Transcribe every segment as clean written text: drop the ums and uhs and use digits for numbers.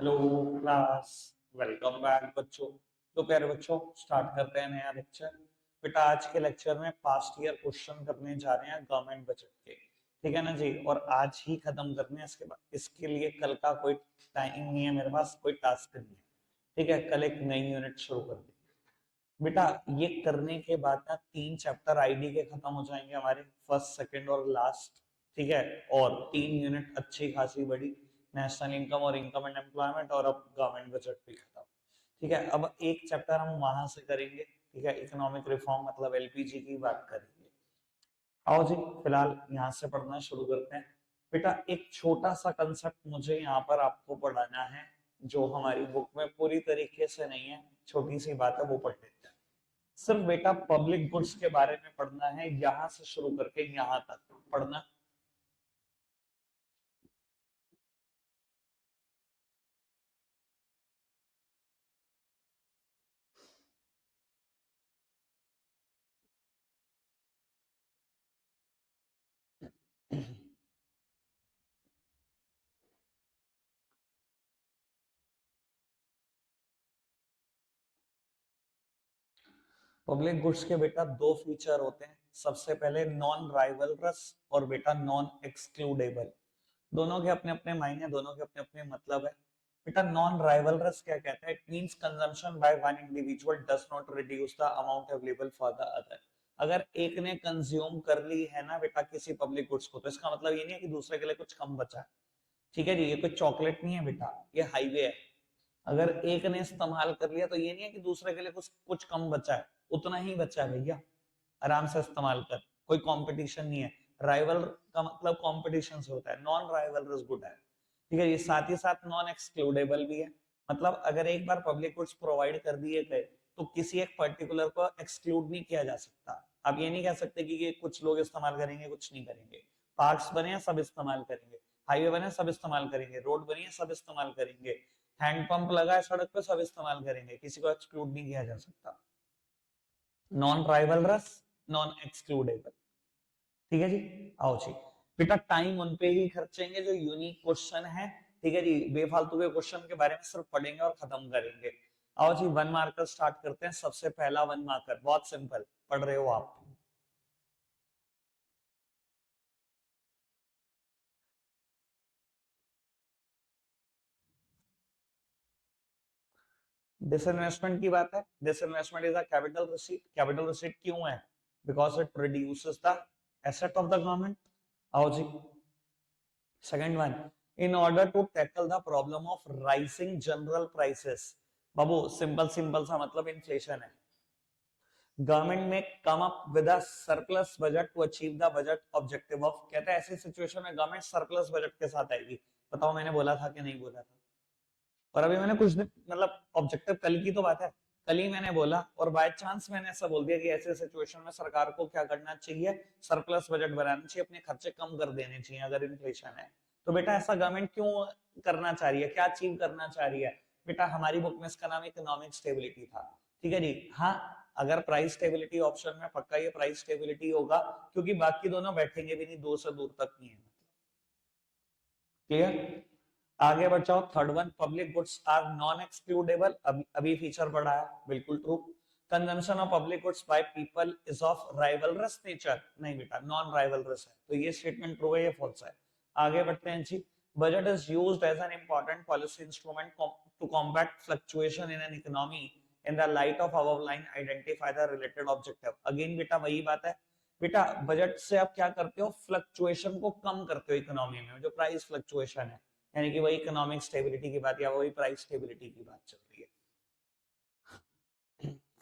Hello class. Welcome back बच्चों। तो प्यारे बच्चों, स्टार्ट करते हैं नया लेक्चर। बेटा आज के लेक्चर में पास्ट ईयर क्वेश्चन करने जा रहे हैं गवर्नमेंट बजट के। ठीक है ना जी, और आज ही खत्म करने हैं। इसके बाद इसके लिए कल का कोई टाइम नहीं है मेरे पास, कोई टास्क नहीं है। ठीक है, कल एक नई यूनिट शुरू कर दी बेटा। ये करने के बाद ना 3 चैप्टर आईडी के खत्म हो जाएंगे हमारे, फर्स्ट सेकंड और लास्ट। ठीक है, और 3 यूनिट अच्छी खासी बड़ी, नेशनल इनकम और इनकम एंड एम्प्लॉयमेंट, और अब गवर्नमेंट बजट भी खत्म। ठीक है, अब एक चैप्टर हम वहां से करेंगे। ठीक है, इकोनॉमिक रिफॉर्म मतलब एलपीजी की बात करेंगे। आओ जी, फिलहाल यहाँ से पढ़ना शुरू करते हैं। बेटा एक छोटा सा कंसेप्ट मुझे यहाँ पर आपको पढ़ाना है, जो हमारी बुक में पूरी तरीके से नहीं है। छोटी सी बात है, वो पढ़ लेते हैं। सिर्फ बेटा पब्लिक गुड्स के बारे में पढ़ना है, यहां से शुरू करके यहां तक पढ़ना। पब्लिक गुड्स के बेटा दो फीचर होते हैं। सबसे पहले नॉन राइवलरस और बेटा नॉन एक्सक्लूडेबल। दोनों के अपने अपने मायने, दोनों के अपने अपने मतलब है। बेटा नॉन राइवलरस क्या कहता है? It means consumption by one individual does not reduce the amount available for the other. अगर एक ने कंज्यूम कर ली है ना बेटा किसी पब्लिक गुड्स को, तो इसका मतलब ये नहीं है कि दूसरे के लिए कुछ कम बचा है। ठीक है जी, ये कोई चॉकलेट नहीं है बेटा, ये हाईवे है। अगर एक ने इस्तेमाल कर लिया तो ये नहीं है कि दूसरे के लिए कुछ कुछ कम बचा है, उतना ही बचा है भैया। आराम से इस्तेमाल कर, कोई कंपटीशन नहीं है। राइवल का मतलब कंपटीशन से होता है, नॉन राइवल गुड है। ठीक है, ये साथ ही साथ नॉन एक्सक्लूडेबल भी है। मतलब अगर एक बार पब्लिक गुड्स प्रोवाइड कर दिए गए तो किसी एक पर्टिकुलर को एक्सक्लूड नहीं किया जा सकता। आप ये नहीं कह सकते कि ये कुछ लोग इस्तेमाल करेंगे कुछ नहीं करेंगे। पार्क्स बने हैं सब इस्तेमाल करेंगे, हाईवे बने सब इस्तेमाल करेंगे, रोड बनी है सब इस्तेमाल करेंगे, हैंडपंप लगा है सड़क पे सब इस्तेमाल करेंगे, किसी को एक्सक्लूड नहीं किया जा सकता। Non rivalries, non excludable. ठीक है जी। आओ जी, बेटा टाइम उन पे ही खर्चेंगे जो यूनिक क्वेश्चन है। ठीक है जी, बेफालतू के क्वेश्चन के बारे में सिर्फ पढ़ेंगे और खत्म करेंगे। आओ जी, वन मार्कर स्टार्ट करते हैं। सबसे पहला वन मार्कर बहुत सिंपल, पढ़ रहे हो आप। डिसइन्वेस्टमेंट की बात है। Disinvestment is a capital receipt. Capital receipt क्यों है? Because it reduces the asset of the government. आओ जी, second one, in order to tackle the problem of rising general prices. बाबू सिंपल सिंपल सा मतलब इन्फ्लेशन है। Government may come up with a surplus budget to achieve the budget objective of. कहते हैं ऐसी situation में गवर्नमेंट सरप्लस बजट के साथ आएगी। बताओ मैंने बोला था कि नहीं बोला था? और अभी मैंने कुछ दिन मतलब ऑब्जेक्टिव कल की तो बात है, कल ही मैंने बोला, और बाय चांस मैंने ऐसा बोल दिया कि ऐसे सिचुएशन में सरकार को क्या करना चाहिए, सरप्लस बजट बनाना चाहिए, अपने खर्चे कम कर देने चाहिए अगर इन्फ्लेशन है। तो बेटा ऐसा गवर्नमेंट क्यों करना चाह रही है, क्या अचीव करना चाह रही है? बेटा हमारी बुक में इसका नाम इकोनॉमिक स्टेबिलिटी था। ठीक है जी, हाँ। अगर प्राइस स्टेबिलिटी ऑप्शन में पक्का ये प्राइस स्टेबिलिटी होगा, क्योंकि बाकी दोनों बैठेंगे भी नहीं, दूर से दूर तक नहीं है। क्लियर? आगे बढ़ जाओ, third one, public goods are non excludable. अभी अभी फीचर पढ़ा है, बिल्कुल true. Consumption of public goods by people is of rivalrous nature. नहीं बेटा, नॉन राइवलरस है, तो ये स्टेटमेंट ट्रू है, ये फॉल्स है। आगे बढ़ते हैं जी। Budget is used as an important policy instrument to combat fluctuation in an economy. In the light of above line identify the related objective. Again बेटा वही बात है। बेटा बजट से आप क्या करते हो, फ्लक्चुएशन को कम करते हो इकोनॉमी में, जो प्राइस फ्लक्चुएशन है, यानी कि वही इकोनॉमिक स्टेबिलिटी की बात या वही प्राइस स्टेबिलिटी की बात चल रही है।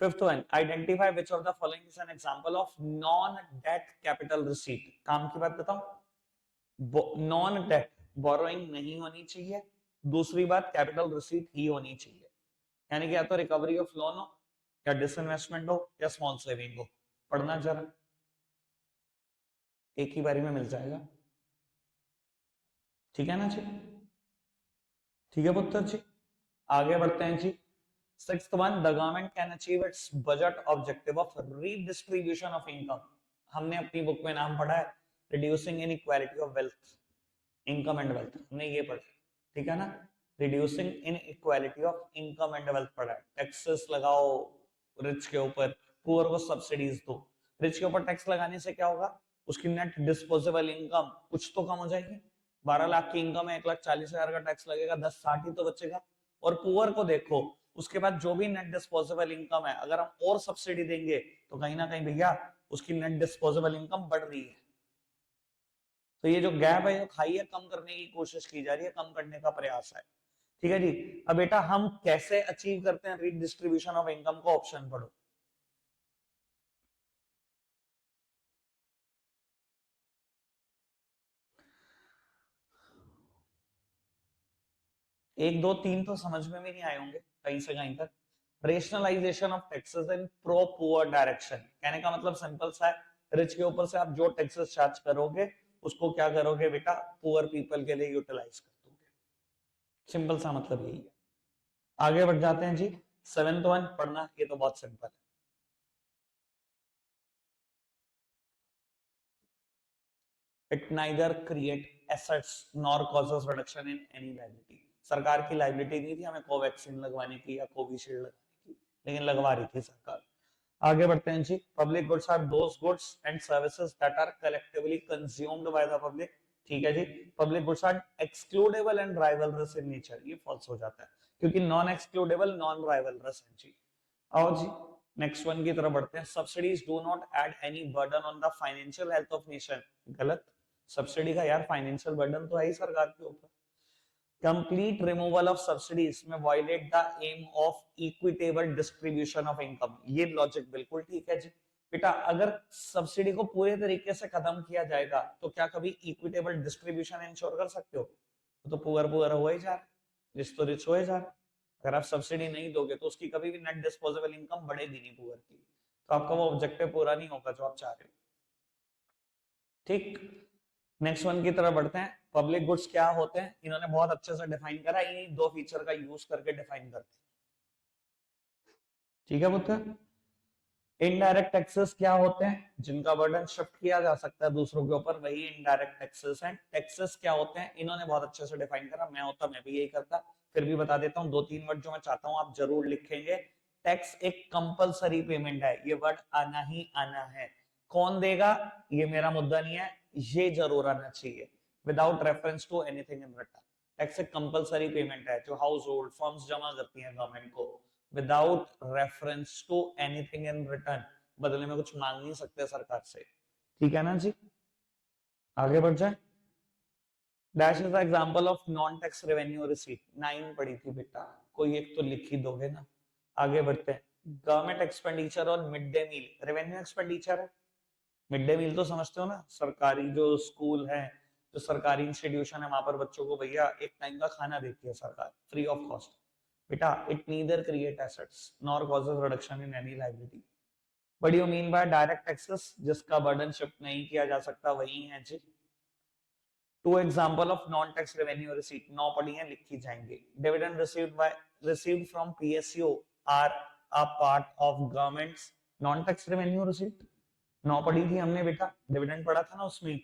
Fifth one, identify which of the following is an example of non debt capital receipt. काम की बात बताओ, नॉन डेट बोरोइंग नहीं होनी चाहिए, दूसरी बात कैपिटल रिसीट ही होनी चाहिए। यानी कि या तो रिकवरी ऑफ लोन हो, या डिसइन्वेस्टमेंट हो, या स्मॉल सेविंग हो। पढ़ना जरा, एक ही बारी में मिल जाएगा। ठीक है ना जी? ठीक है पुत्र जी। आगे बढ़ते हैं जी। Sixth one, the government can achieve its budget objective of redistribution of income. हमने अपनी बुक में नाम पढ़ा है, reducing inequality of wealth, income and wealth, हमने ये पढ़ा। ठीक है ना? Reducing in equality of income and wealth पढ़ा है। टैक्सेस लगाओ रिच के ऊपर, पुअर को सब्सिडीज दो। रिच के ऊपर टैक्स लगाने से क्या होगा, उसकी नेट डिस्पोजेबल इनकम कुछ तो कम हो जाएगी। 12 लाख की इनकम है, 1,40,000 का टैक्स लगेगा, 10,60 ही तो बचेगा। और पुअर को देखो, उसके बाद जो भी नेट डिस्पोजेबल इनकम है, अगर हम और सब्सिडी देंगे तो कहीं ना कहीं भैया उसकी नेट डिस्पोजेबल इनकम बढ़ रही है। तो ये जो गैप है, जो खाई है, कम करने की कोशिश की जा रही है, कम करने का प्रयास है। ठीक है जी। अब बेटा हम कैसे अचीव करते हैं रीडिस्ट्रीब्यूशन ऑफ इनकम को, ऑप्शन पढ़ो। एक दो तीन तो समझ में भी नहीं आए होंगे कहीं से कहीं तक। Rationalisation of taxes in pro poor direction, कहने का मतलब सिंपल सा है, रिच के ऊपर से आप जो टैक्सेस चार्ज करोगे उसको क्या करोगे बेटा, पुअर पीपल के लिए यूटिलाइज कर दोगे। सिंपल सा मतलब यही है। आगे बढ़ जाते हैं जी। 7th वन पढ़ना, ये तो बहुत सिंपल है। It neither create assets nor causes reduction in any liability। सरकार की लाइबिलिटी नहीं थी हमें कोवैक्सीन लगवाने की या कोविशील्ड लगाने की, लेकिन लगवा रही थी सरकार। आगे बढ़ते हैं जी। Public goods are those goods and services that are collectively consumed by the public. ठीक है जी। Public goods are excludable and rivalrous in nature, ये फॉल्स हो जाता है क्योंकि नॉन एक्सक्लूडेबल नॉन राइवलरस है जी। आओ जी नेक्स्ट वन की तरफ बढ़ते हैं। Subsidies do not add any burden on the financial health of nation. गलत। सब्सिडी का यार फाइनेंशियल बर्डन तो है ही सरकार के ऊपर। Complete removal of subsidies may violate the aim of equitable distribution of income. ये लॉजिक बिल्कुल ठीक है जी। बेटा अगर सब्सिडी को पूरे तरीके से खत्म किया जाएगा तो क्या कभी इक्विटेबल डिस्ट्रीब्यूशन इंश्योर कर सकते हो? तो पुअर पुअर हो ही जा रहा है, रिच तो रिच हो ही जा रहा है। अगर आप सब्सिडी नहीं दोगे तो उसकी कभी भी नेट डिस्पोजेबल इनकम बढ़ेगी नहीं पुअर की, तो आपका वो ऑब्जेक्टिव पूरा नहीं होगा जो आप चाह रहे हो। ठीक। नेक्स्ट वन की तरफ बढ़ते हैं। पब्लिक गुड्स क्या होते हैं, इन्होंने बहुत अच्छे से डिफाइन करा, इन दो फीचर का यूज करके डिफाइन करते हैं। ठीक है पुत्र। इनडायरेक्ट टैक्सेस क्या होते हैं, जिनका बर्डन शिफ्ट किया जा सकता है दूसरों के ऊपर, वही इनडायरेक्ट टैक्सेस हैं। टैक्सेस क्या होते हैं, इन्होंने बहुत अच्छे से डिफाइन करा, मैं होता मैं भी यही करता। फिर भी बता देता हूँ, दो तीन वर्ड जो मैं चाहता हूँ आप जरूर लिखेंगे। टैक्स एक कंपलसरी पेमेंट है, ये वर्ड आना ही आना है। कौन देगा ये मेरा मुद्दा नहीं है, ये जरूर आना चाहिए without reference to anything in return. Tax एक कंपलसरी पेमेंट है जो हाउस होल्ड फर्म्स जमा करती हैं गवर्नमेंट को, without reference to anything in return. बदले में कुछ मांग नहीं सकते सरकार से। ठीक है ना जी। आगे बढ़ जाए। Dash is the example of non tax revenue receipt. 9 पड़ी थी बेटा, कोई एक तो लिख ही दोगे ना। आगे बढ़ते हैं। Government expenditure on mid day meal revenue expenditure है। मिड डे मील तो समझते हो ना, सरकारी जो स्कूल है, जो सरकारी इंस्टीट्यूशन है, वहां पर बच्चों को भैया एक टाइम का खाना देती है सरकार फ्री ऑफ कॉस्ट। बेटा it neither create assets nor causes reduction in any liability. But you mean by direct taxes, जिसका बर्डन शिफ्ट नहीं किया जा सकता वही है जी। Two example of non tax revenue receipt, 9 पढ़ी हैं, लिखी जाएंगे। Dividend received from PSU are a part of government's non tax revenue receipt. 9 पढ़ी थी हमने बेटा, डिविडेंड पढ़ा था ना उसमें।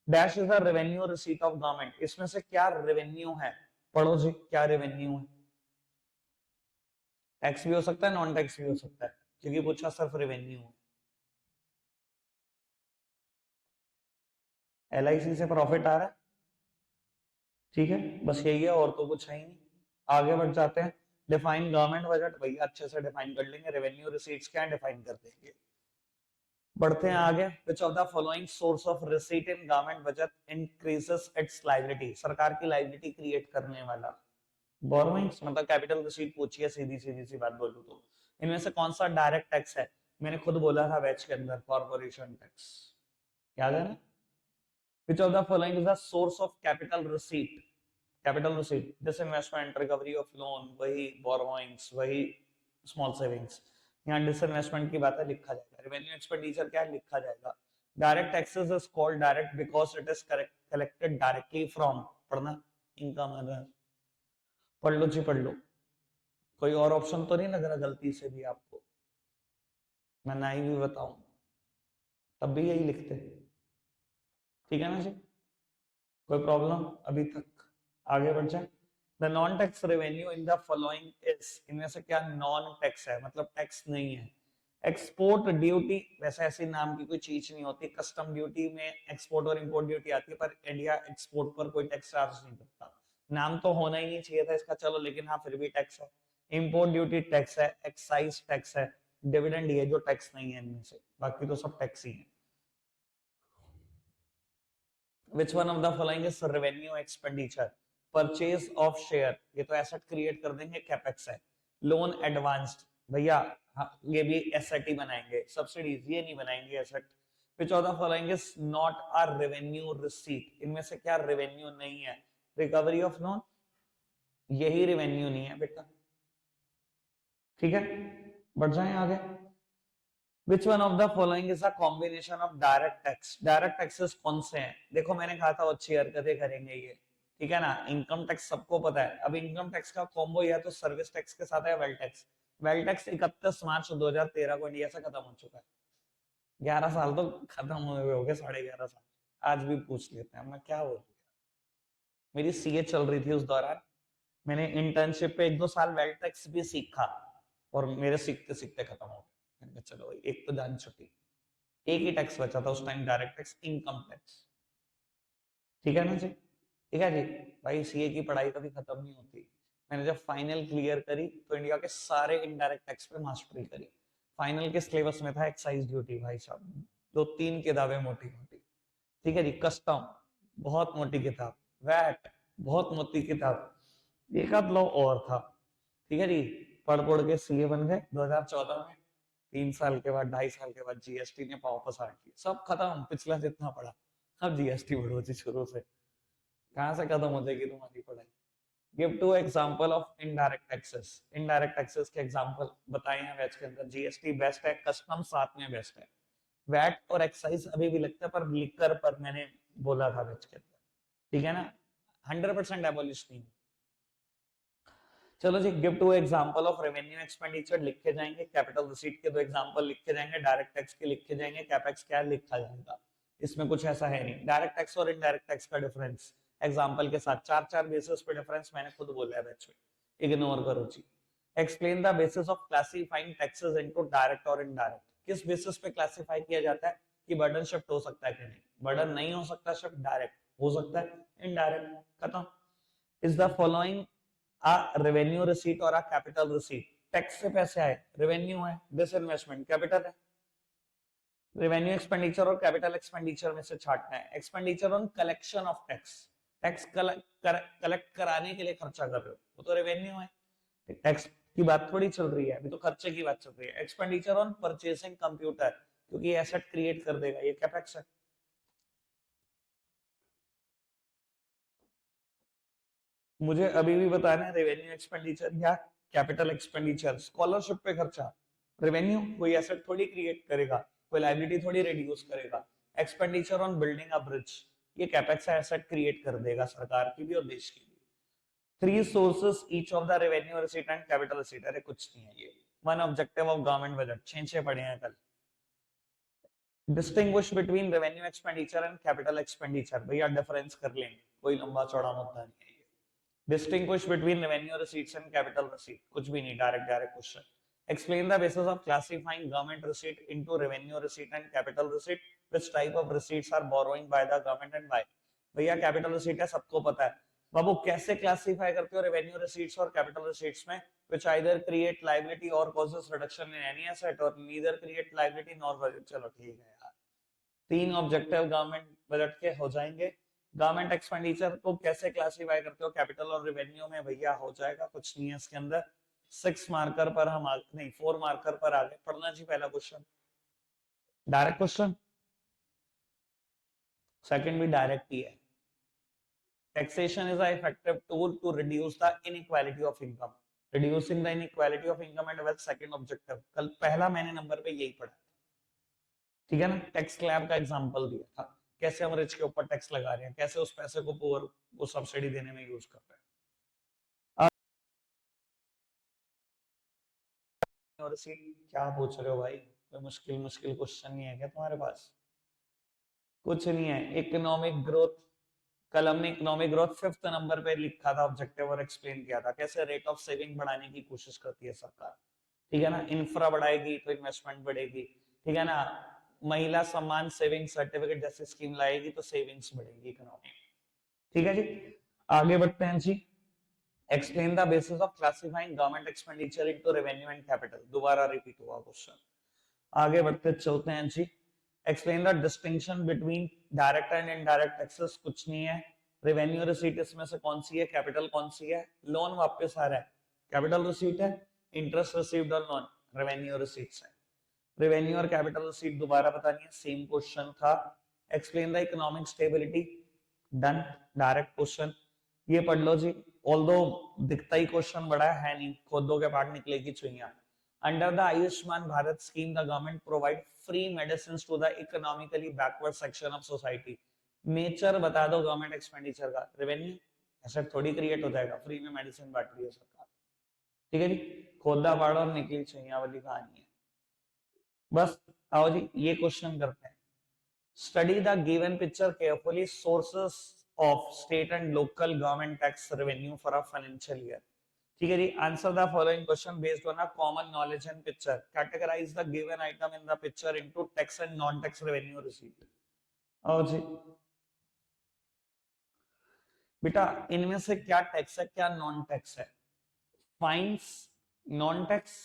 Dash is the revenue receipt of government, इसमें से क्या रेवेन्यू है, पढ़ो जी क्या रेवेन्यू है। टैक्स भी हो सकता है, नॉन टैक्स भी हो सकता है, क्योंकि पूछा सिर्फ रेवेन्यू है। एलआईसी से प्रॉफिट आ रहा है, ठीक है, बस यही है और तो कुछ है ही नहीं। आगे बढ़ जाते हैं। डिफाइन गवर्नमेंट बजट, भैया अच्छे से डिफाइन कर लेंगे, रेवेन्यू रिसीट्स क्या डिफाइन कर देंगे। बढ़ते हैं आगे। Which of the following source of receipt in government budget increases it's liability, सरकार की लायबिलिटी क्रिएट करने वाला। बोरोइंग्स मतलब कैपिटल रिसीट पूछी है, सीधी सीधी सी बात बोलूं तो। इनमें से कौन सा डायरेक्ट टैक्स है, मैंने खुद बोला था बैच के अंदर, कॉर्पोरेशन टैक्स। याद है ना। Which of the following is the source of capital receipt? Capital receipt, disinvestment, recovery of loan, वही borrowings, वही small savings। यहाँ disinvestment की बात है, लिखा जाएगा। Revenue expenditure क्या है, लिखा जाएगा। Direct taxes is called direct because it is collected directly from, पढ़ना, income earner। पढ़ लो जी पढ़ लो। कोई और ऑप्शन तो नहीं लग रहा गलती से भी आपको, मैं नहीं भी बताऊं तब भी यही लिखते। ठीक है ना जी, कोई प्रॉब्लम अभी तक? आगे बढ़ जाए। The non tax revenue in the following is, इनमें से क्या नॉन टैक्स है, मतलब टैक्स नहीं है। एक्सपोर्ट ड्यूटी, वैसे ऐसी नाम की कोई चीज नहीं होती, कस्टम ड्यूटी में एक्सपोर्ट और इंपोर्ट ड्यूटी आती है, पर इंडिया एक्सपोर्ट पर कोई टैक्स चार्ज नहीं करता। नाम तो होना ही नहीं चाहिए था इसका, चलो, लेकिन हाँ फिर भी टैक्स है। इंपोर्ट ड्यूटी टैक्स है, एक्साइज टैक्स है, डिविडेंड ये जो टैक्स नहीं है इनमें से, बाकी तो सब टैक्स ही है। Which one of the following is revenue expenditure? Purchase of share, ये तो एसेट क्रिएट कर देंगे, कैपेक्स है। लोन एडवांस्ड, भैया हाँ, ये भी एसेट ही बनाएंगे, सब्सिडीज ये नहीं बनाएंगे asset. Which of the following is not a revenue receipt? इनमें से क्या रेवेन्यू नहीं है? रिकवरी ऑफ लोन, यही रेवेन्यू नहीं है बेटा। ठीक है, बढ़ जाए आगे। Which one of the following is a combination of direct tax? Direct taxes कौन से हैं? देखो मैंने कहा था अच्छी हरकतें करेंगे ये, ठीक है ना। इनकम टैक्स सबको पता है, अब इनकम टैक्स का कॉम्बो या तो सर्विस टैक्स के साथ है वेल्थ टैक्स। वेल्थ टैक्स 31 मार्च 2013 को इंडिया से खत्म हो चुका है। 11 साल तो खत्म हुए हो गए, 11.5 साल। आज भी पूछ लेते हैं, मैं क्या बोल, मेरी सीए चल रही थी उस दौरान, मैंने इंटर्नशिप पे 1-2 साल वेल्थ टैक्स भी सीखा, और मेरे सीखते सीखते खत्म हो गया। मैंने कहा चलो भाई, एक तो जान छुट्टी। एक ही टैक्स बचा था उस time, direct tax, income tax. ठीक है ना जी, ठीक है जी। भाई सीए की पढ़ाई कभी खत्म नहीं होती। मैंने जब फाइनल क्लियर करी तो इंडिया के सारे इनडायरेक्ट टैक्स पे मास्टरी करी। फाइनल के सिलेबस में था एक्साइज ड्यूटी, भाई साहब 2-3 किताबें मोटी मोटी। ठीक है जी, कस्टम बहुत मोटी किताब, वैट बहुत मोटी किताब, एक आध लॉ और था। ठीक है जी, पढ़ पढ़ के सीए बन गए 2014 में। 3 साल के बाद, 2.5 साल के बाद जीएसटी ने पाव पसार की, सब खत्म, पिछला जितना पढ़ा। अब जीएसटी बढ़ो जी शुरू से, कहां से खत्म हो जाएगी तुम्हारी पढ़ाई। Give two example of indirect taxes. Indirect taxes के एग्जांपल बताए हैं बैच के अंदर। जीएसटी बेस्ट है, कस्टम साथ में बेस्ट है, वैट और एक्साइज अभी भी लगता है, पर लिकर पर मैंने बोला था बैच के अंदर, ठीक है ना। 100% एबोलिश नहीं। चलो जी, give two example of revenue expenditure लिखे जाएंगे, कैपिटल रिसीट के 2 एग्जांपल लिखे जाएंगे, डायरेक्ट टैक्स के लिखे जाएंगे, कैपेक्स क्या लिखा जाएगा। इसमें कुछ ऐसा है नहीं। डायरेक्ट टैक्स और इनडायरेक्ट टैक्स का डिफरेंस एग्जांपल के साथ, 4-4 बेसिस पे डिफरेंस मैंने खुद बोला है बैच में, इग्नोर करो जी। Explain the basis of classifying taxes into direct और इनडायरेक्ट। किस बेसिस पे क्लासिफाई किया जाता है कि बर्डन शिफ्ट हो सकता है कि नहीं? बर्डन नहीं हो सकता शिफ्ट, डायरेक्ट हो सकता है इनडायरेक्ट, खत्म। Is the following revenue receipt और कैपिटल रिसीट? टैक्स से पैसे आए, रेवेन्यू है, डिसइन्वेस्टमेंट कैपिटल है। रेवेन्यू एक्सपेंडिचर और कैपिटल एक्सपेंडिचर में से छांटना है। Expenditure on collection of tax, tax collect कराने के लिए खर्चा कर रहे हो, वो तो रेवेन्यू है। टैक्स की बात थोड़ी चल रही है, अभी तो खर्चे की बात चल रही है। एक्सपेंडिचर ऑन परचेसिंग कंप्यूटर, क्योंकि एसेट क्रिएट कर देगा, ये कैपेक्स है। मुझे अभी भी बताना है रेवेन्यू एक्सपेंडिचर या कैपिटल एक्सपेंडिचर। स्कॉलरशिप पे खर्चा रेवेन्यू, कोई एसेट थोड़ी क्रिएट करेगा, कोई लायबिलिटी थोड़ी रिड्यूस करेगा। Expenditure on building a bridge, ये कैपेक्स है, एसेट क्रिएट कर देगा सरकार की भी और देश की भी। 3 sources each of the revenue receipt and capital receipt, अरे कुछ नहीं है ये। 1 ऑब्जेक्टिव ऑफ गवर्नमेंट बजट, 6 पढ़े हैं कल। Distinguish between revenue expenditure and capital expenditure, भैया डिफरेंस कर लेंगे, कोई लंबा चौड़ा मुद्दा नहीं है। Distinguish between revenue receipts and capital receipt, कुछ भी नहीं, direct question. Explain the basis of classifying government receipt into revenue receipt and capital receipt. Which type of receipts are borrowing by the government and why? भैया capital receipt है, सबको पता है। बाबू कैसे classify करते हो रेवेन्यू रिसीट्स और capital receipts में? which either create liability or causes reduction in any asset or neither create liability nor budget। चलो ठीक है यार, 3 ऑब्जेक्टिव गवर्नमेंट बजट के हो जाएंगे। गवर्नमेंट एक्सपेंडिचर को कैसे क्लासिफाई करते हो कैपिटल और रेवेन्यू में? भैया हो जाएगा, कुछ नहीं है इसके अंदर। 6 मार्कर पर हम नहीं 4 मार्कर पर आगे पढ़ना जी। पहला क्वेश्चन डायरेक्ट क्वेश्चन, सेकंड भी डायरेक्ट ही है। Taxation is a effective tool to reduce the inequality of income, reducing the inequality of income and wealth, second objective. कल पहला मैंने नंबर पे यही पढ़ा, ठीक है ना। टैक्स स्लैब का एग्जांपल दिया था, कैसे हम रिच के ऊपर टैक्स लगा रहे हैं, कैसे उस पैसे को पुअर को सब्सिडी देने में यूज कर रहे हैं। और क्या पूछ रहे हो भाई, कोई मुश्किल मुश्किल क्वेश्चन नहीं है क्या तुम्हारे पास? कुछ नहीं है। इकोनॉमिक ग्रोथ कल हमने इकोनॉमिक ग्रोथ 5th नंबर पे लिखा था ऑब्जेक्टिव और एक्सप्लेन किया था कैसे रेट ऑफ सेविंग बढ़ाने की कोशिश करती है सरकार, ठीक है ना। इंफ्रा बढ़ाएगी तो इन्वेस्टमेंट बढ़ेगी, ठीक है ना। महिला सम्मान सेविंग सर्टिफिकेट जैसी स्कीम लाएगी तो सेविंग्स बढ़ेगी इकोनॉमी, ठीक है जी। आगे बढ़ते हैं जी। Explain the basis of classifying government expenditure into revenue and capital, दोबारा रिपीट हुआ क्वेश्चन। आगे बढ़ते चलते हैं जी। Explain the distinction between direct and indirect taxes, कुछ नहीं है। रेवेन्यू रिसीट इसमें से कौन सी है, कैपिटल कौन सी है। लोन वापस आ रहा है, कैपिटल रिसीट है। Interest received on loan, revenue receipts है। रेवेन्यू और कैपिटल रिसीट दोबारा बतानी है, सेम क्वेश्चन था। Explain the economic stability, done, direct question, ये पढ़ लो जी। ऑल्दो दिखता ही क्वेश्चन बड़ा है नहीं, खोदो के पार्ट निकलेगी Chuiya. Under the Ayushman Bharat scheme, the government provide free medicines to the economically backward section of society. Nature बता दो गवर्नमेंट एक्सपेंडिचर का, रेवेन्यू ऐसा थोड़ी क्रिएट हो जाएगा, फ्री में मेडिसिन बांट रही है सरकार, ठीक है जी। खोदा पाड़ो और निकली चाहिए वाली कहानी है। बस आओ जी ये क्वेश्चन करते हैं। Study the given picture carefully, sources of state and local government tax revenue for a financial year, ठीक है जी। Answer the following question based on a common knowledge and picture, categorize the given item in the picture into tax and non tax revenue receipt. आओ जी बेटा, इनमें से क्या tax है क्या नॉन टैक्स है। Fines non tax,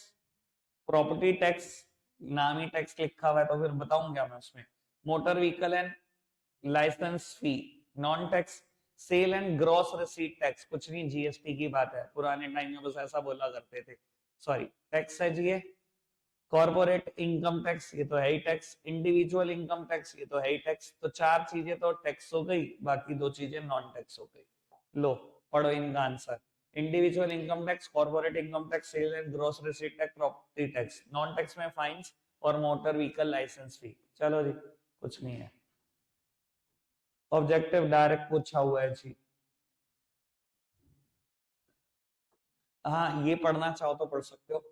property tax नाम ही टैक्स लिखा हुआ है तो फिर बताऊं क्या मैं उसमें। Motor vehicle and licence fee non tax. Sale and gross receipt tax, कुछ नहीं जीएसटी की बात है, पुराने टाइम में बस ऐसा बोला करते थे, सॉरी टैक्स है जी ये। कॉर्पोरेट इनकम टैक्स, ये तो है ही टैक्स। इंडिविजुअल इनकम टैक्स, ये तो है ही टैक्स। तो चार चीजें तो टैक्स हो गई, बाकी दो चीजें नॉन टैक्स हो गई। लो पढ़ो इनका answer. Individual income tax, corporate income tax, sale and gross receipt tax, property tax. Non tax में फाइन्स और मोटर व्हीकल लाइसेंस फी। चलो जी कुछ नहीं है, ऑब्जेक्टिव डायरेक्ट पूछा हुआ है जी। हाँ ये पढ़ना चाहो तो पढ़ सकते हो।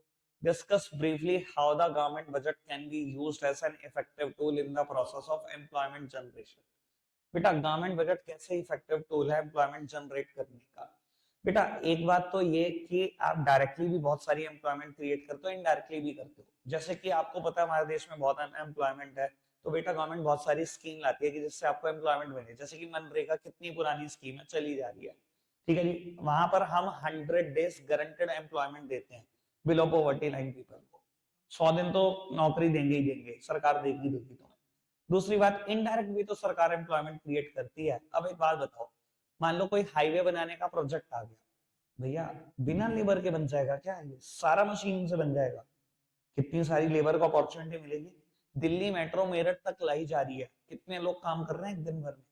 Discuss briefly how the government budget can be used as an effective tool in the process of employment generation. बेटा गवर्नमेंट बजट कैसे इफेक्टिव टूल है एम्प्लॉयमेंट जनरेट करने का। बेटा एक बात तो ये कि आप डायरेक्टली भी बहुत सारी एम्प्लॉयमेंट क्रिएट करते हो, इनडायरेक्टली भी करते हो। जैसे कि आपको पता है हमारे देश में बहुत अनएम्प्लॉयमेंट है, तो बेटा गवर्नमेंट बहुत सारी स्कीम लाती है कि जिससे आपको एम्प्लॉयमेंट मिले। जैसे कि मनरेगा कितनी पुरानी स्कीम है, चली जा रही है, ठीक है जी। वहां पर हम 100 डेज गारंटेड एम्प्लॉयमेंट देते हैं बिलो पॉवर्टी लाइन पीपल को। 100 दिन तो नौकरी देंगे ही देंगे, सरकार देगी देगी तुम्हें। दूसरी बात इनडायरेक्ट भी तो सरकार एम्प्लॉयमेंट क्रिएट करती है। अब एक बात बताओ, मान लो कोई हाईवे बनाने का प्रोजेक्ट आ गया, भैया बिना लेबर के बन जाएगा क्या, ये सारा मशीन से बन जाएगा। कितनी सारी लेबर को अपॉर्चुनिटी मिलेगी। दिल्ली मेट्रो मेरठ तक लाई जा रही है, कितने लोग काम कर रहे हैं एक दिन भर में।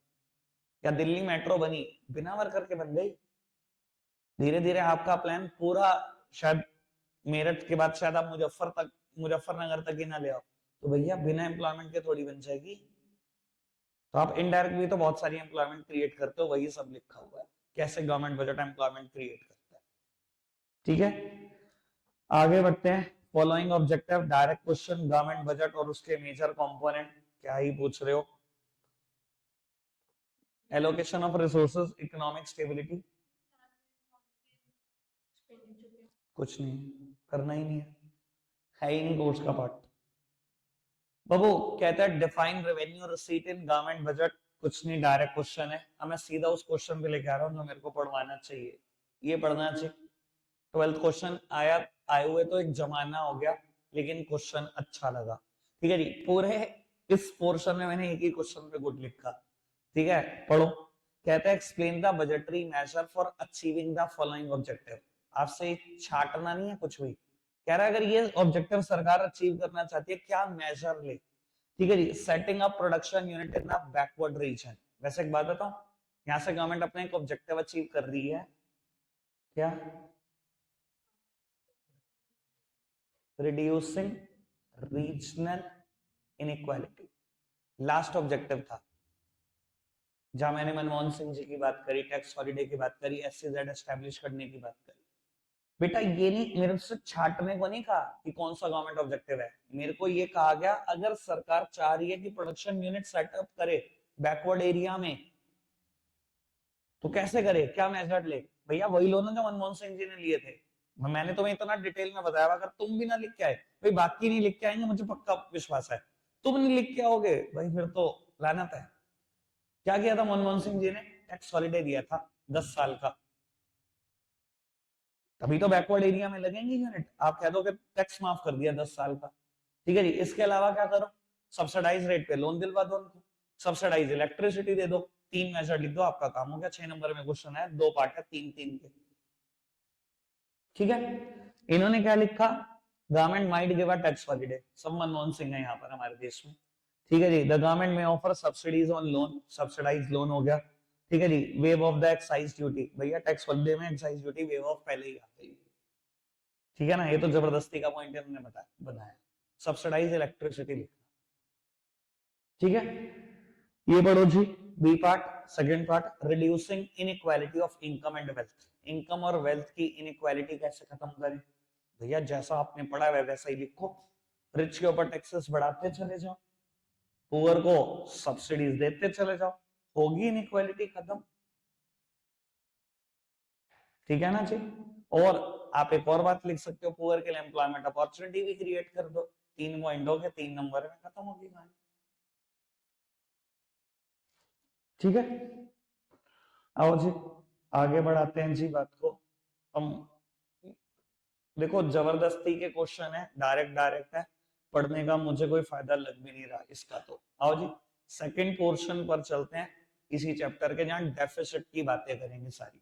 या दिल्ली मेट्रो बनी, बिना वर्कर के बन गई। धीरे धीरे आपका प्लान पूरा, शायद मेरठ के बाद शायद आप मुजफ्फरनगर तक ही ना ले आओ, तो भैया बिना एम्प्लॉयमेंट के थोड़ी बन जाएगी। तो आप इनडायरेक्ट भी तो बहुत सारी एम्प्लॉयमेंट क्रिएट करते हो, वही सब लिखा हुआ है कैसे गवर्नमेंट बजट एम्प्लॉयमेंट क्रिएट करता है, ठीक है। आगे बढ़ते हैं। Following objective direct question, government budget और उसके मेजर कंपोनेंट, क्या ही पूछ रहे हो। Allocation of resources, economic stability, कुछ नहीं करना ही नहीं है ही नहीं कोर्स का पार्ट। बाबू कहता है डिफाइन रेवेन्यू रिसीट इन गवर्नमेंट बजट, कुछ नहीं डायरेक्ट क्वेश्चन है। अब मैं सीधा उस क्वेश्चन पे लेके आ रहा हूँ जो मेरे को पढ़वाना चाहिए, ये पढ़ना चाहिए। 12th क्वेश्चन आया, आए हुए तो एक जमाना हो गया, लेकिन क्वेश्चन अच्छा लगा, ठीक है जी। पूरे इस पोर्शन में मैंने एक ही क्वेश्चन पे गुड लिखा, ठीक है। पढ़ो, कहता है explain the budgetary measure for achieving the following objective. आपसे छाटना नहीं है कुछ भी, कह रहा है अगर ये ऑब्जेक्टिव सरकार अचीव करना चाहती है क्या मेजर ले, ठीक है जी। Setting up production unit in the backward region. वैसे एक बात बताऊं, यहाँ से गवर्नमेंट अपना एक ऑब्जेक्टिव अचीव कर रही है क्या, reducing regional inequality, last objective था। जहां मैंने मनमोहन सिंह जी की बात करी, टैक्स हॉलिडे की बात करी, SEZ एस्टेब्लिश करने की बात करी। बेटा ये नहीं, मेरे से छाटने को नहीं कहा कि कौन सा गवर्नमेंट ऑब्जेक्टिव है, मेरे को ये कहा गया अगर सरकार चाह रही है कि प्रोडक्शन यूनिट सेटअप करे बैकवर्ड एरिया में, तो कैसे करे, क्या मेथड ले? भैया वही लो ना जो मनमोहन सिंह जी ने लिए थे। मैंने तुम्हें इतना डिटेल में बताया, अगर तुम भी ना लिख के आए, भाई बाकी नहीं लिख के आएंगे, मुझे पक्का विश्वास है, तुम नहीं लिख के आओगे भाई फिर तो लानत है। क्या किया था मनमोहन सिंह जी ने? टैक्स हॉलीडे दिया था 10 साल का, तभी तो बैकवर्ड एरिया में लगेंगे यूनिट। आप कह दो कि टैक्स माफ कर दिया 10 साल का, ठीक है जी। इसके अलावा क्या करो, सब्सिडाइज रेट पे लोन दिलवा दो उनको, सब्सिडाइज इलेक्ट्रिसिटी दे दो। 3 मेजर लिख दो, आपका काम हो गया। 6 नंबर में क्वेश्चन है, 2 पार्ट है, 3-3 के, ठीक है। इन्होंने क्या लिखा, government might give a tax holiday, सब मनमोहन सिंह है यहाँ पर हमारे देश में, ठीक है जी। The government may offer subsidies on loan, subsidize loan हो गया, ठीक है जी। Waive off the excise duty, भैया टैक्स हॉलीडे में एक्साइज ड्यूटी वेव ऑफ पहले ही आ गई, ठीक है ना। ये तो जबरदस्ती का पॉइंट इन्होंने बताया बनाया। सब्सिडाइज इलेक्ट्रिसिटी लिखना, ठीक है। ये पढ़ो जी, B part, second part, reducing inequality of income and wealth. Income और वेल्थ की इनइक्वालिटी कैसे खत्म करें? भैया जैसा आपने पढ़ा है वैसा ही लिखो। रिच के ऊपर टैक्सेस बढ़ाते चले जाओ, पुअर को सब्सिडीज देते चले जाओ, होगी इनइक्वालिटी खत्म, ठीक है ना जी। और आप एक और बात लिख सकते हो, पुअर के लिए एम्प्लॉयमेंट अपॉर्चुनिटी भी क्रिएट कर दो। 3 पॉइंट हो गए, 3 नंबर में खत्म होगी कहानी, ठीक है। आओ जी आगे बढ़ाते हैं जी बात को हम। देखो जबरदस्ती के क्वेश्चन है, डायरेक्ट डायरेक्ट है, पढ़ने का मुझे कोई फायदा लग भी नहीं रहा इसका। तो आओ जी सेकंड पोर्शन पर चलते हैं, इसी चैप्टर के, जहां डेफिसिट की बातें करेंगे सारी।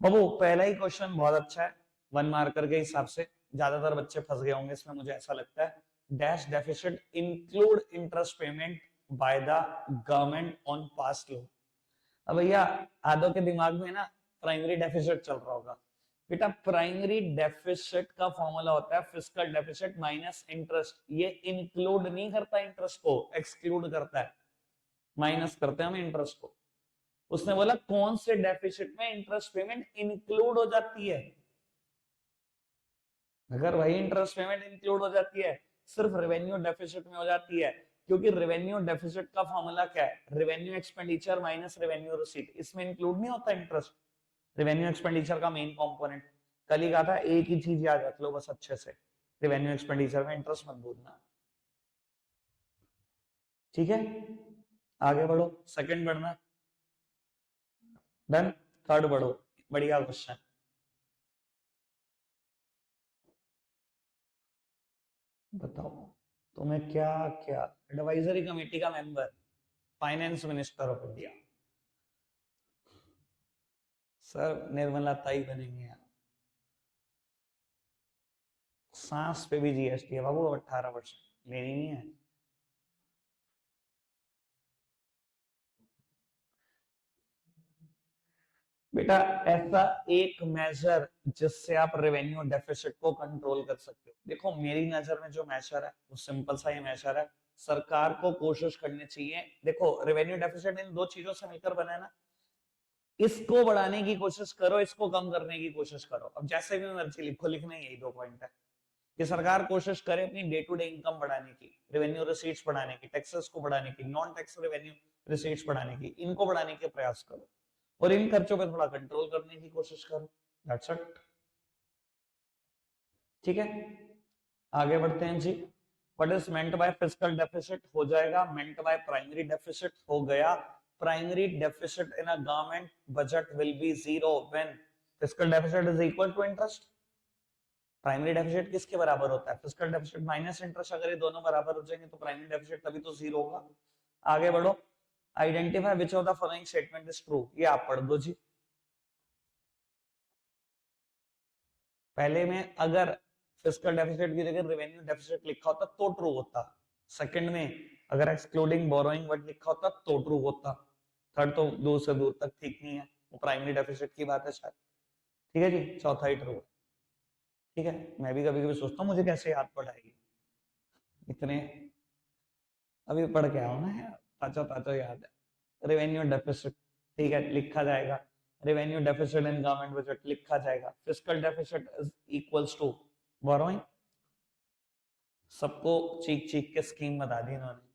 बाबू पहला ही क्वेश्चन बहुत अच्छा है, 1 मार्कर के हिसाब से। ज्यादातर बच्चे फंस गए होंगे इसमें, मुझे ऐसा लगता है। Dash deficit include interest payment by the government on past loan. अब भैया आधो के दिमाग में ना प्राइमरी डेफिसिट चल रहा होगा। बेटा प्राइमरी डेफिसिट का फॉर्मूला होता है फिस्कल डेफिसिट माइनस इंटरेस्ट। ये इंक्लूड नहीं करता इंटरेस्ट को, एक्सक्लूड करता है, माइनस करते हैं हम इंटरेस्ट को। उसने बोला कौन से डेफिसिट में इंटरेस्ट पेमेंट इंक्लूड हो जाती है। अगर वही इंटरेस्ट पेमेंट इंक्लूड हो जाती है, सिर्फ रेवेन्यू डेफिसिट में हो जाती है, क्योंकि रेवेन्यू डेफिसिट का फॉर्मूला क्या है, revenue expenditure minus revenue receipt. इसमें इंक्लूड नहीं होता इंटरेस्ट, रेवेन्यू एक्सपेंडिचर का मेन कंपोनेंट। कल ही कहा था, एक ही चीज याद रख लो बस अच्छे से, रेवेन्यू एक्सपेंडिचर में इंटरेस्ट मत भूलना, ठीक है। आगे बढ़ो, सेकंड बढ़ना, डन। थर्ड बढ़ो, बढ़िया क्वेश्चन। बताओ तुम्हें क्या क्या, एडवाइजरी कमेटी का member, finance minister of India, sir Nirmala ताई बनेंगे। सांस पे भी जीएसटी है बाबू, 18% लेनी नहीं है। बेटा ऐसा एक मेजर जिससे आप रेवेन्यू डेफिसिट को कंट्रोल कर सकते हो। देखो मेरी नजर में जो मेजर है वो सिंपल सा ही मेजर है। सरकार को कोशिश करनी चाहिए, देखो रेवेन्यू डेफिसिट इन दो चीजों से मिलकर बना है ना, इसको बढ़ाने की कोशिश करो, इसको कम करने की कोशिश करो। अब जैसे भी मर्जी लिखो, लिखना यही 2 पॉइंट है कि सरकार कोशिश करे अपनी डे टू डे इनकम बढ़ाने की, रेवेन्यू रिसीट्स बढ़ाने की, टैक्सेस को बढ़ाने की, नॉन टैक्स रेवेन्यू रिसीट्स बढ़ाने की, इनको बढ़ाने के प्रयास करो और इन खर्चों पे थोड़ा कंट्रोल करने की कोशिश करो। दैट्स इट, ठीक है। आगे बढ़ते हैं जी। What is meant by fiscal deficit हो जाएगा, मेंट बाय प्राइमरी डेफिसिट हो गया। Primary deficit in a government budget will be zero when fiscal deficit is equal to interest. Primary deficit किसके बराबर होता है, फिस्कल डेफिसिट माइनस इंटरेस्ट। अगर ये दोनों बराबर हो जाएंगे तो प्राइमरी डेफिसिट तभी तो जीरो होगा। आगे बढ़ो, identify which of the following statement is true, ये आप पढ़ दो जी। पहले में अगर फिस्कल डेफिसिट की जगह रेवेन्यू डेफिसिट लिखा होता तो ट्रू होता, सेकंड में अगर एक्सक्लूडिंग बोरोइंग वर्ड लिखा होता तो ट्रू होता, थर्ड तो दूर से दूर तक ठीक नहीं है, वो प्राइमरी डेफिसिट की बात है शायद, ठीक है जी। चौथा ही ट्रू है, ठीक है। मैं भी कभी कभी सोचता हूँ मुझे कैसे याद पड़ाएगी, इतने अभी पढ़ के आओ ना यार, ताजा ताजा याद है। रेवेन्यू डेफिसिट, ठीक है, लिखा जाएगा। Revenue deficit in government budget लिखा जाएगा। Fiscal deficit is equals to borrowing. सबको चीख चीख के स्कीम बता दी इन्होंने।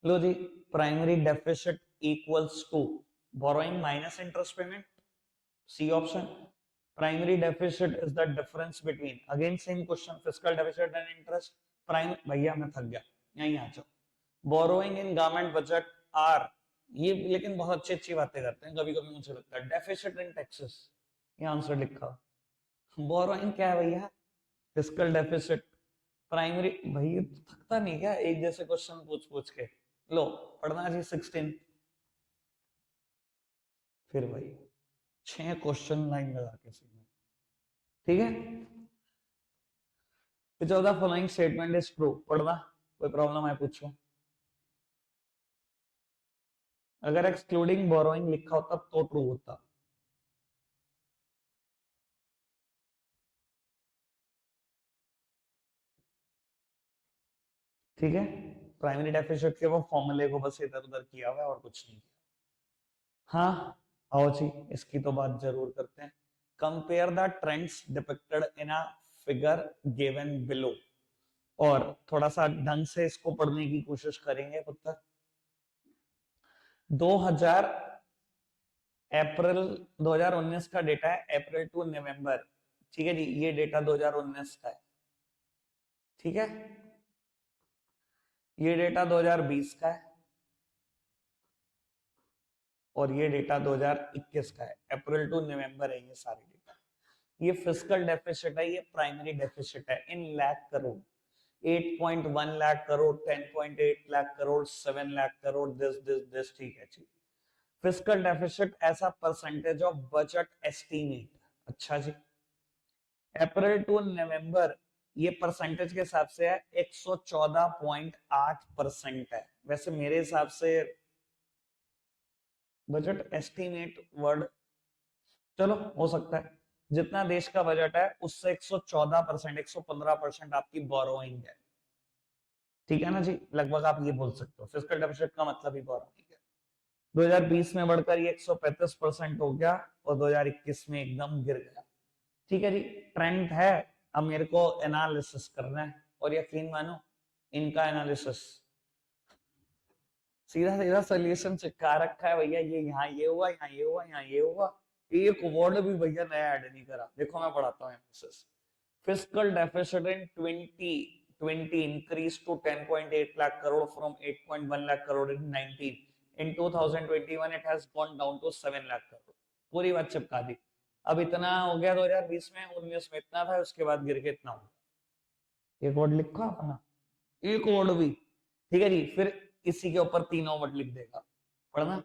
लो जी, primary deficit equals to borrowing minus interest payment, C option. Primary deficit is the difference between, again same question, fiscal deficit and interest. Prime, भैया मैं थक गया, यहीं आ जाओ। Borrowing in government budget are, ये लेकिन बहुत अच्छी अच्छी बातें करते हैं कभी कभी, मुझे लगता है। डेफिसिट इन टैक्सेस, ये आंसर लिखा। बोरोइंग क्या है भैया? Fiscal deficit. प्राइमरी, भैया थकता नहीं क्या एक जैसे क्वेश्चन पूछ पूछ के? लो पढ़ना जी 16। फिर भाई 6 क्वेश्चन लाइन लगा के सीखना, ठीक है। which of the following statement is true, पढ़ना, कोई प्रॉब्लम है पूछो। अगर एक्सक्लूडिंग बोरोइंग लिखा होता तो ट्रू होता। ठीक है, प्राइमरी डेफिसिट के वो फॉर्मूले को बस इधर उधर किया हुआ है और कुछ नहीं किया। हाँ, आओ जी इसकी तो बात जरूर करते हैं। Compare the trends depicted in a figure given below, और थोड़ा सा ढंग से इसको पढ़ने की कोशिश करेंगे पुत्र। 2000 अप्रैल 2019 का डेटा है, अप्रैल टू नवंबर, ठीक है जी, ये डेटा 2019 का है, ठीक है। ये डेटा 2020 का है और ये डेटा 2021 का है, अप्रैल टू नवंबर है ये सारे डेटा। ये फिस्कल डेफिसिट है, ये प्राइमरी डेफिसिट है इन लाख करोड़। 8.1 लाख करोड़, 10.8 लाख करोड़, 7 लाख करोड़, दिस, ठीक है जी। फिस्कल डेफिसिट ऐसा परसेंटेज ऑफ बजट एस्टीमेट, अच्छा जी। अप्रैल टू नवंबर ये परसेंटेज के हिसाब से है 114.8% है। वैसे मेरे हिसाब से बजट एस्टीमेट वर्ड, चलो हो सकता है, जितना देश का बजट है उससे 114%, 115% आपकी बोरोइंग है, ठीक है ना जी। लगभग आप ये बोल सकते हो, फिस्कल डेफिसिट का मतलब ही बोरोइंग है। 2020 में बढ़कर ये 135% हो गया और 2021 में एकदम गिर गया, ठीक है जी। ट्रेंड है, अब मेरे को एनालिसिस करना है और यकीन मानो इनका एनालिसिस सीधा सीधा सोल्यूशन चिपका रखा है भैया। ये यहाँ ये हुआ, यहाँ ये हुआ, यहाँ ये हुआ, एक वर्ड भी भैया नया ऐड नहीं करा। देखो मैं पढ़ाता हूँ analysis. Fiscal deficit in 2020 increased to 10.8 lakh crore from 8.1 lakh crore in 19। In 2021 it has gone down to 7 lakh crore। पूरी बात चिपका दी। अब इतना हो गया 2020 में, 19 में इतना था, उसके बाद गिर के इतना हो गया। एक वर्ड लिखा अपना, एक वर्ड भी, ठीक है जी। फिर इसी के ऊपर तीनों वर्ड लिख देगा, पढ़ना।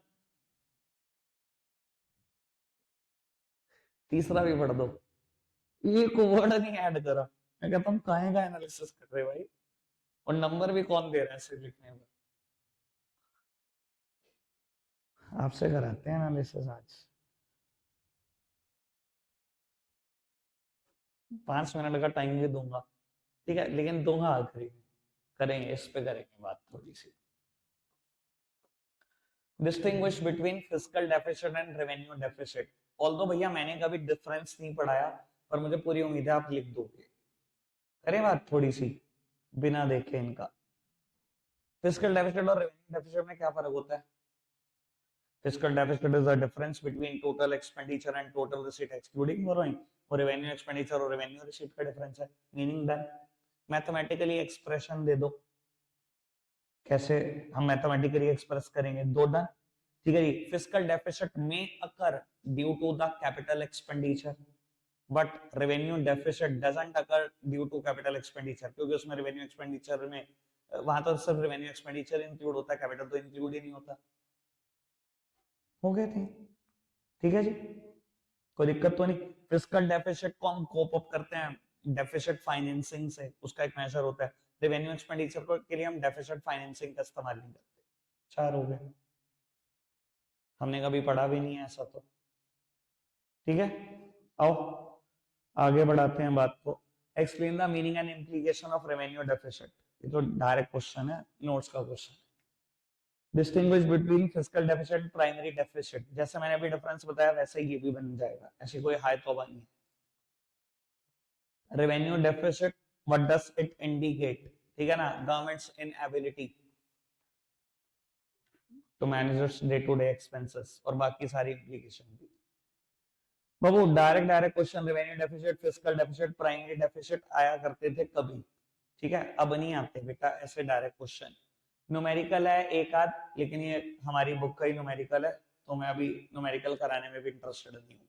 तीसरा भी पढ़ दो, एक वर्ड नहीं ऐड करा। मैं कहता हूँ काहे का एनालिसिस कर रहे भाई, और नंबर भी कौन दे रहा है सिर्फ लिखने में। आपसे कराते हैं एनालिसिस आज, 5 मिनट का टाइम भी दूंगा, ठीक है, लेकिन दूंगा आखिरी में। करेंगे इस पे, करेंगे बात थोड़ी सी। Distinguish between fiscal deficit and revenue deficit. Although भैया मैंने कभी डिफरेंस नहीं पढ़ाया, पर मुझे पूरी उम्मीद है आप लिख दोगे। करें बात थोड़ी सी बिना देखे इनका। फिस्कल डेफिसिट और रेवेन्यू डेफिसिट में क्या फर्क होता है? Fiscal deficit is the difference between total expenditure and total receipt excluding borrowing, और रेवेन्यू एक्सपेंडिचर और रेवेन्यू रिसीट का डिफरेंस है। Meaning done. मैथमेटिकली एक्सप्रेशन दे दो, कैसे हम मैथमेटिकली एक्सप्रेस करेंगे, दो डन, ठीक है जी। Fiscal deficit may occur due to the capital expenditure, but revenue deficit doesn't occur due to capital expenditure, क्योंकि उसमें रेवेन्यू एक्सपेंडिचर में, वहां तो सिर्फ रेवेन्यू एक्सपेंडिचर इंक्लूड होता है, कैपिटल तो इंक्लूड ही नहीं होता। हो गए थे, ठीक है जी, कोई दिक्कत तो नहीं। फिस्कल डेफिसिट को हम कोप अप करते हैं डेफिसिट फाइनेंसिंग से, उसका एक मेजर होता है। रेवेन्यू एक्सपेंडिचर को के लिए हम डेफिसिट फाइनेंसिंग का इस्तेमाल नहीं करते। 4 हो गए, हमने कभी पढ़ा भी नहीं है ऐसा तो, ठीक है। आओ आगे बढ़ाते हैं बात को। Explain the meaning and implication of revenue deficit. ये तो डायरेक्ट क्वेश्चन है, नोट्स का question. Distinguish between fiscal deficit and primary deficit, जैसे मैंने अभी डिफरेंस बताया वैसे ही ये भी बन जाएगा, ऐसी कोई हाई तो नहीं है। Revenue deficit, what does it indicate, ठीक है ना? Government's inability to manage its day to day expenses और बाकी सारी इम्प्लीकेशन भी। बाबू direct direct question revenue deficit, fiscal deficit, primary deficit आया करते थे कभी, ठीक है, अब नहीं आते बेटा ऐसे डायरेक्ट क्वेश्चन। न्यूमेरिकल है एक आध, लेकिन ये हमारी बुक का ही न्यूमेरिकल है, तो मैं अभी न्यूमेरिकल कराने में भी इंटरेस्टेड नहीं हूँ।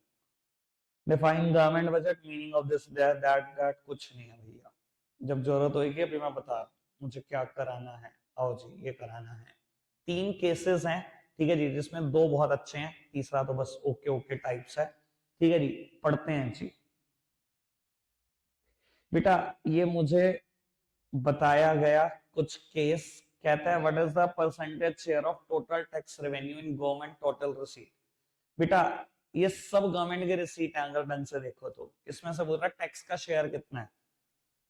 Define government budget, meaning of this that कुछ नहीं है भैया, जब जरूरत होगी अभी मैं बता मुझे क्या कराना है, आओ जी ये कराना है। 3 केसेस हैं, ठीक है जी, जिसमें 2 बहुत अच्छे हैं, तीसरा तो बस ओके ओके टाइप्स है, ठीक है जी। पढ़ते हैं जी बेटा, ये मुझे बताया गया कुछ केस, कहता है what is the percentage share of total tax revenue in government total receipt. बेटा ये सब गवर्नमेंट के रिसीट है, अगर ढंग से देखो तो इसमें से बोल रहा है टैक्स का शेयर कितना है।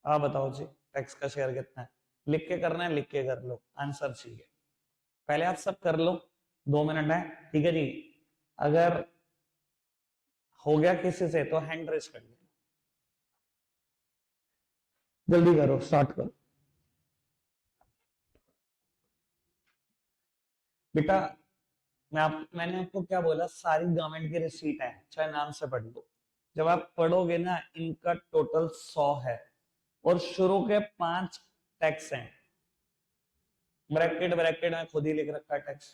आप बताओ जी टैक्स का शेयर कितना है, लिख के करना है, लिख के कर लो, आंसर चाहिए, पहले आप सब कर लो, 2 मिनट है, ठीक है जी। अगर हो गया किसी से तो हैंड रेस कर लो, जल्दी करो, स्टार्ट करो बेटा। मैंने आपको क्या बोला, सारी गवर्नमेंट की रिसीट है, चाहे नाम से पढ़ लो। जब आप पढ़ोगे ना, इनका टोटल 100 है और शुरू के 5 टैक्स हैं, ब्रैकेट ब्रैकेट में खुद ही लिख रखा है tax,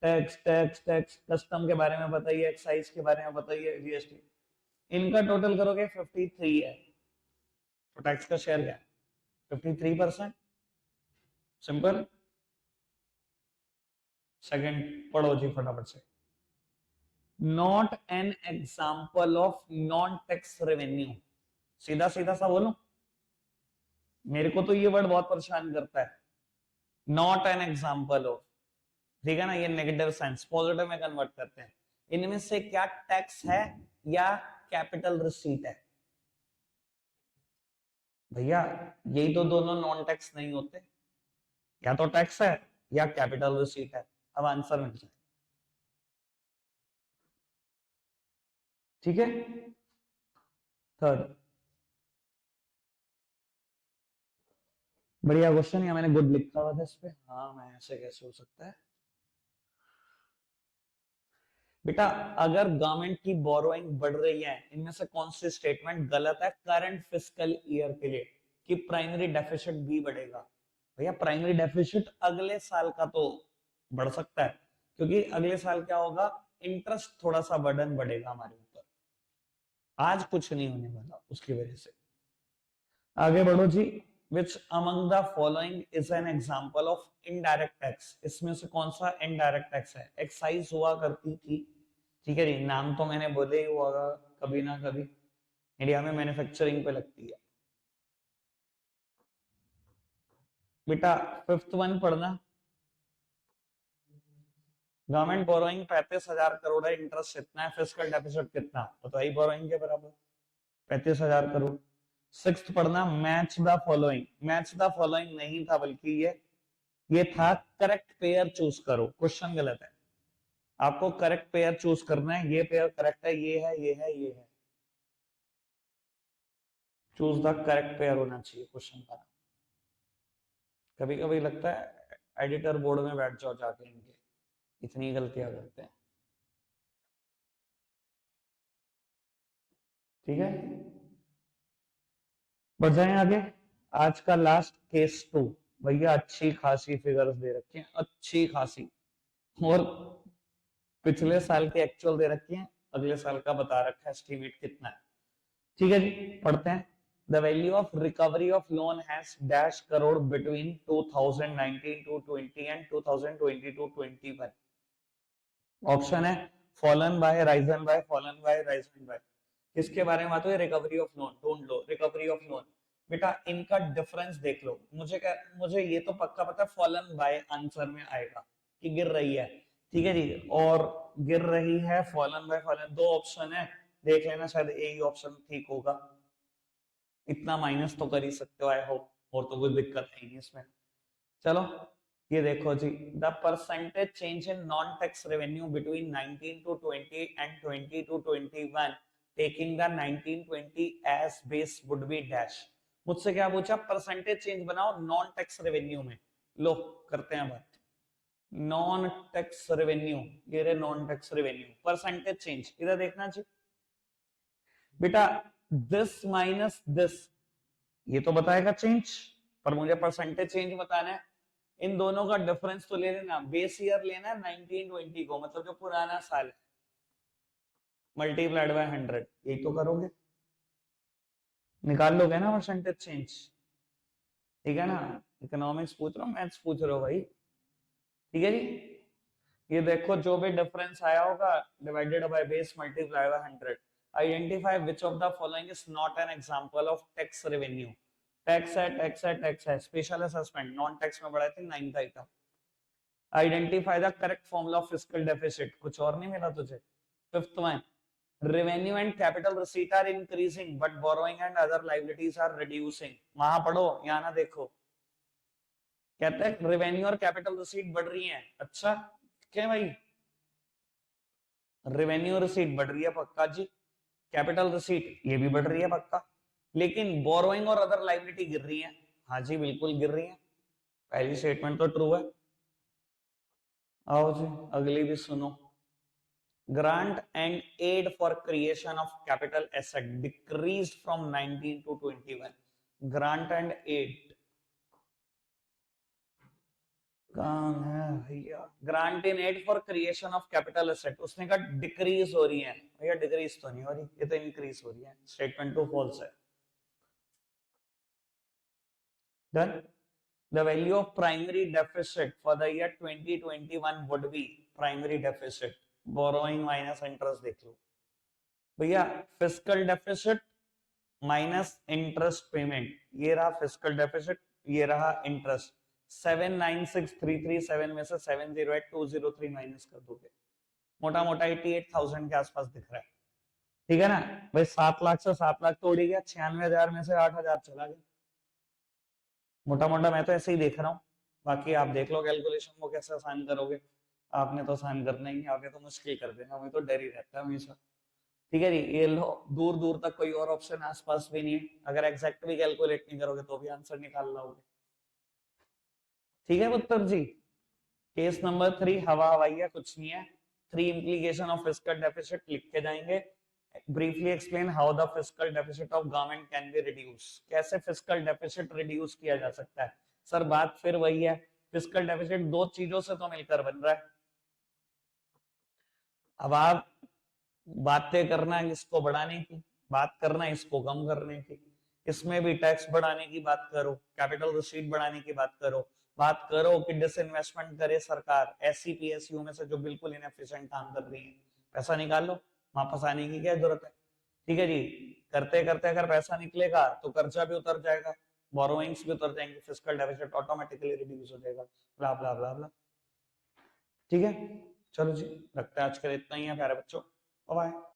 tax tax tax, custom के बारे में बताइए, एक्साइज के बारे में बताइए, जीएसटी, इनका टोटल करोगे 53 है, तो टैक्स का शेयर क्या है, 53%। सिंपल। सेकंड पढ़ो जी फटाफट से, not an example of non tax revenue, सीधा सीधा सा बोलो, मेरे को तो ये वर्ड बहुत परेशान करता है, नॉट एन एग्जाम्पल ऑफ, ठीक है ना, ये नेगेटिव सेंस पॉजिटिव में कन्वर्ट करते हैं, इनमें से क्या टैक्स है या कैपिटल रिसीट है। भैया यही तो दोनों नॉन टैक्स नहीं होते, या तो टैक्स है या कैपिटल रिसीट है, अब आंसर मिल जाए, ठीक है। थर्ड, बढ़िया क्वेश्चन, या मैंने गुड लिखा हुआ था इस पे, हाँ मैं ऐसे कैसे हो सकता है बेटा। अगर गवर्नमेंट की बोरोइंग बढ़ रही है, इनमें से कौन सी स्टेटमेंट गलत है करंट फिस्कल ईयर के लिए, कि प्राइमरी डेफिसिट भी बढ़ेगा। भैया प्राइमरी डेफिसिट अगले साल का तो बढ़ सकता है, क्योंकि अगले साल क्या होगा, इंटरेस्ट थोड़ा सा बर्डन बढ़ेगा हमारे ऊपर, आज कुछ नहीं होने वाला उसकी वजह से। आगे बढ़ो जी, which among the following is an example of indirect tax, इसमें से कौन सा इनडायरेक्ट टैक्स है। एक्साइज हुआ करती थी, ठीक है जी, नाम तो मैंने बोले ही होगा कभी ना कभी, इंडिया में मैन्युफैक्चरिंग पे लगती है बेटा। फिफ्थ वन पढ़ना, गवर्नमेंट बोरोइंग 35,000 करोड़ है, इंटरेस्ट कितना है, फिस्कल डेफिसिट कितना, तो ही बोरोइंग के बराबर 35,000 करोड़। सिक्स्थ पढ़ना, match the following, match the following नहीं था बल्कि ये था करेक्ट पेयर चूज करो, क्वेश्चन गलत है, आपको करेक्ट पेयर चूज करना है, ये पेयर करेक्ट है, ये है ये है ये है, चूज द करेक्ट पेयर होना चाहिए क्वेश्चन का। कभी कभी लगता है एडिटर बोर्ड में बैठ जाओ जाके, इनके इतनी गलतियां करते हैं, ठीक है। बढ़ जाए आगे, आज का लास्ट केस 2, भैया अच्छी खासी फिगर्स दे रखी हैं, अच्छी खासी, और पिछले साल के एक्चुअल दे रखी हैं, अगले साल का बता रखा है एस्टिमेट कितना है, ठीक है जी। पढ़ते हैं, the value of recovery of loan has dash crore between 2019 to 20 and 2020 to 21। Option है fallen by, risen by, fallen by, risen by, किसके बारे में बात हुई, रिकवरी ऑफ लोन, ढूंढ लो रिकवरी ऑफ लोन। बेटा इनका डिफरेंस देख लो, मुझे ये तो पक्का पता है फॉलन बाय आंसर में आएगा, कि गिर रही है, ठीक है जी, और गिर रही है फॉलन बाय, फॉलन, 2 ऑप्शन है, देख लेना शायद यही ऑप्शन ठीक होगा, इतना माइनस तो कर ही सकते हो आई होप, और तो कोई दिक्कत है नहीं इसमें। चलो ये देखो जी, the percentage change in non tax revenue between 19 to 20 and 20 to 21 taking the 1920 as base would be dash. मुझसे क्या पूछा, परसेंटेज चेंज बनाओ नॉन टैक्स रेवेन्यू में, लो करते हैं बात। नॉन टैक्स रेवेन्यू, ये रहे non tax revenue, percentage change इधर देखना चाहिए बेटा, दिस माइनस दिस, ये तो बताएगा चेंज, पर मुझे परसेंटेज चेंज बताना है। इन दोनों का डिफरेंस तो ले लेना, बेस ईयर लेना है 1920 को, मतलब जो पुराना साल है, मल्टीप्लाइड बाय 100, यही तो करोगे, निकाल लोगे ना परसेंटेज चेंज, ठीक है ना। इकोनॉमिक्स पूछ रहा हूँ, मैथ्स पूछ रहे हो भाई, ठीक है जी। ये देखो जो भी डिफरेंस आया होगा divided by base multiply by 100, identify which of the following is not an example of tax revenue. Tax है, टैक्स है, टैक्स है, स्पेशल असेसमेंट नॉन टैक्स में बढ़ाए थे 9th item. Identify the correct formula of fiscal deficit, कुछ और नहीं मिला तुझे। 5th में revenue and capital receipt are increasing but borrowing and other liabilities are reducing, वहां पढ़ो यहाँ ना देखो। कहते हैं रेवेन्यू और कैपिटल रिसीट बढ़ रही हैं, अच्छा क्या भाई, रेवेन्यू रिसीट बढ़ रही है पक्का जी, कैपिटल रिसीट ये भी बढ़ रही है पक्का, लेकिन बोरोइंग और अदर लाइबिलिटी गिर रही है, हाँ जी बिल्कुल गिर रही है, पहली स्टेटमेंट तो ट्रू है। आओ जी अगली भी सुनो। Grant and aid for creation of capital asset decreased from 19 to 21. Grant and aid कहाँ है भैया, grant in aid for creation of capital asset, उसने कहा डिक्रीज हो रही है, भैया डिक्रीज तो नहीं हो रही, ये तो इंक्रीज हो रही है, स्टेटमेंट टू फॉल्स है। Done. The value of primary deficit for the year 2021 would be primary deficit, borrowing minus interest, देख लो भैया, fiscal deficit minus interest payment, ये रहा फिस्कल डेफिसिट, ये रहा इंटरेस्ट, 796,337 में से 708,203 माइनस कर दोगे, मोटा मोटा 88,000 के आसपास दिख रहा है, ठीक है ना भाई। 7 लाख से 7 लाख तोड़ गया, 96,000 में से 8,000 चला गया, मोटा मोटा मैं तो ऐसे ही देख रहा हूँ, बाकी आप देख लो कैलकुलेशन को कैसे आसान करोगे, आपने तो आसान करना ही, आगे तो मुश्किल कर देना, हमें तो डर ही रहता है हमेशा, ठीक है जी। ये लो, दूर दूर तक कोई और ऑप्शन आसपास भी नहीं है, अगर एग्जैक्ट भी कैलकुलेट नहीं करोगे तो भी आंसर निकाल लोगे, ठीक है उत्तर जी। केस नंबर 3 हवा हवाइया कुछ नहीं है, 3 implication of fiscal deficit लिख के जाएंगे। briefly explain how the fiscal deficit of government can be reduced, कैसे fiscal deficit reduce किया जा सकता है। सर बात फिर वही है, fiscal deficit दो चीजों से तो मिलकर बन रहा है, अब आप बातें करना है इसको बढ़ाने की, बात करना है इसको कम करने की, इसमें भी टैक्स बढ़ाने की बात करो, कैपिटल रिसीट बढ़ाने की बात करो कि डिसइन्वेस्टमेंट करे सरकार, ऐसी पीएसयू में से जो बिल्कुल इनएफिशिएंट काम कर रही है, पैसा निकाल लो, वापस आने की क्या जरूरत है, ठीक है जी। करते करते अगर पैसा निकलेगा तो कर्जा भी उतर जाएगा, बोरोइंग्स भी उतर जाएंगे, फिस्कल डेफिसिट ऑटोमेटिकली रिड्यूस हो जाएगा, ब्ला ब्ला ब्ला ब्ला, ठीक है। चलो जी रखते हैं आज के लिए इतना ही है प्यारे बच्चों, बाय।